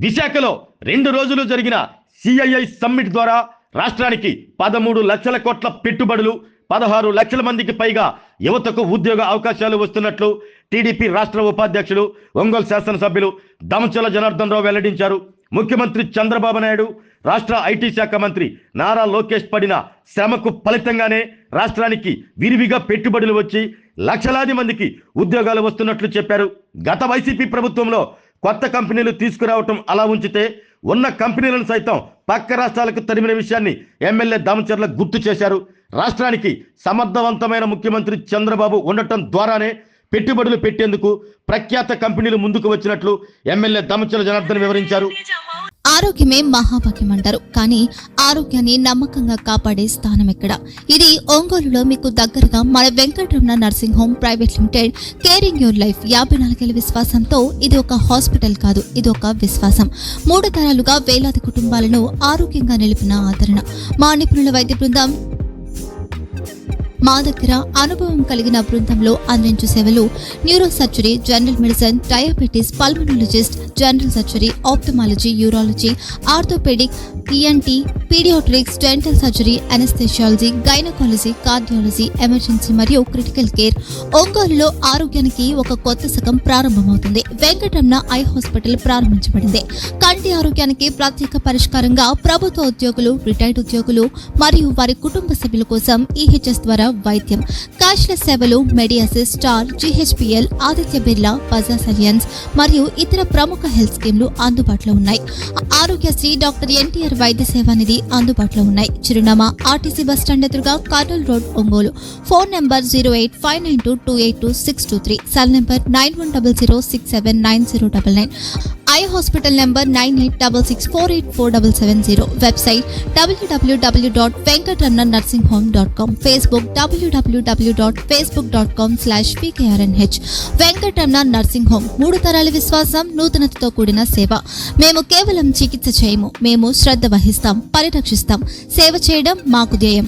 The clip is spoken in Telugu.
విశాఖలో 2 రోజులు జరిగిన సిఐఐ సమ్మిట్ ద్వారా రాష్ట్రానికి 13 లక్షల కోట్ల పెట్టుబడులు, 16 లక్షల మందికి పైగా యువతకు ఉద్యోగ అవకాశాలు వస్తున్నట్లు టీడీపీ రాష్ట్ర ఉపాధ్యక్షులు, ఒంగోలు శాసనసభ్యులు దామచల జనార్దన్ రావు వెల్లడించారు. ముఖ్యమంత్రి చంద్రబాబు నాయుడు, రాష్ట్ర ఐటీ శాఖ మంత్రి నారా లోకేష్ పడిన శ్రమకు ఫలితంగానే రాష్ట్రానికి విరివిగా పెట్టుబడులు వచ్చి లక్షలాది మందికి ఉద్యోగాలు వస్తున్నట్లు చెప్పారు. గత వైసీపీ ప్రభుత్వంలో కొత్త కంపెనీలు తీసుకురావటం అలా ఉంచితే ఉన్న కంపెనీలను సైతం పక్క రాష్ట్రాలకు తరిమిన విషయాన్ని ఎమ్మెల్యే దామచర్ల గుర్తు చేశారు. రాష్ట్రానికి సమర్థవంతమైన ముఖ్యమంత్రి చంద్రబాబు ఉండటం ద్వారానే పెట్టుబడులు పెట్టేందుకు ప్రఖ్యాత కంపెనీలు ముందుకు వచ్చినట్లు ఎమ్మెల్యే దామచల జనార్దన్ వివరించారు. ఆరోగ్యమే మహాభాగ్యం అంటారు, కానీ ఆరోగ్యాన్ని నమ్మకంగా కాపాడే స్థానం ఎక్కడ? ఇది ఒంగోలులో మీకు దగ్గరగా మన Venkataramana nursing home private limited. Caring your life 54 ఏళ్ల విశ్వాసంతో ఇది ఒక హాస్పిటల్ కాదు, ఇది ఒక విశ్వాసం. 3 తరాలుగా వేలాది కుటుంబాలను ఆరోగ్యంగా నిలిపిన ఆదరణ. మా నిపుణుల వైద్య బృందం మా దగ్గర అనుభవం కలిగిన బృందంలో అందించే సేవలు neuro surgery, general medicine, diabetes, pulmonologist, general surgery, ophthalmology, urology, orthopaedic, ENT, paediatrics, dental surgery, anaesthesiology, gynaecology, cardiology, emergency మరియు క్రిటికల్ కేర్. ఒంగోలులో ఆరోగ్యానికి ఒక కొత్త శకం ప్రారంభమవుతుంది. వెంకటరమణ ఐ హాస్పిటల్ ప్రారంభించబడింది. కంటి ఆరోగ్యానికి ప్రత్యేక పరిష్కారంగా ప్రభుత్వ ఉద్యోగులు, రిటైర్డ్ ఉద్యోగులు మరియు వారి కుటుంబ సభ్యుల కోసం ఈహెచ్ఎస్ ద్వారా వైద్యం, క్యాష్లెస్ సేవలు, మెడియాసిస్, స్టార్, జీహెచ్పిఎల్, ఆదిత్య బిర్లా, బజాజ్ అలియన్స్ మరియు ఇతర ప్రముఖ హెల్త్ స్కీమ్లు అందుబాటులో ఉన్నాయి. ఆరోగ్యశ్రీ, డాక్టర్ ఎన్టీఆర్ వైద్య సేవా నిధి అందుబాటులో ఉన్నాయి. చిరునామా ఆర్టీసీ బస్టాండ్ ఎదురుగా, Kurnool road, Ongole. Phone number 08592282623, cell number 9100679099, eye hospital number 9866484770, website www.venkatramanarsinghome.com, Facebook www.facebook.com/pkrnh. Venkataramana nursing home, 3 తరాల విశ్వాసం, నూతనతతో కూడిన సేవ. మేము కేవలం చికిత్స చేయము, మేము శ్రద్ధ వహిస్తాం, పరిరక్షిస్తాం. సేవ చేయడం మాకు ధ్యేయం.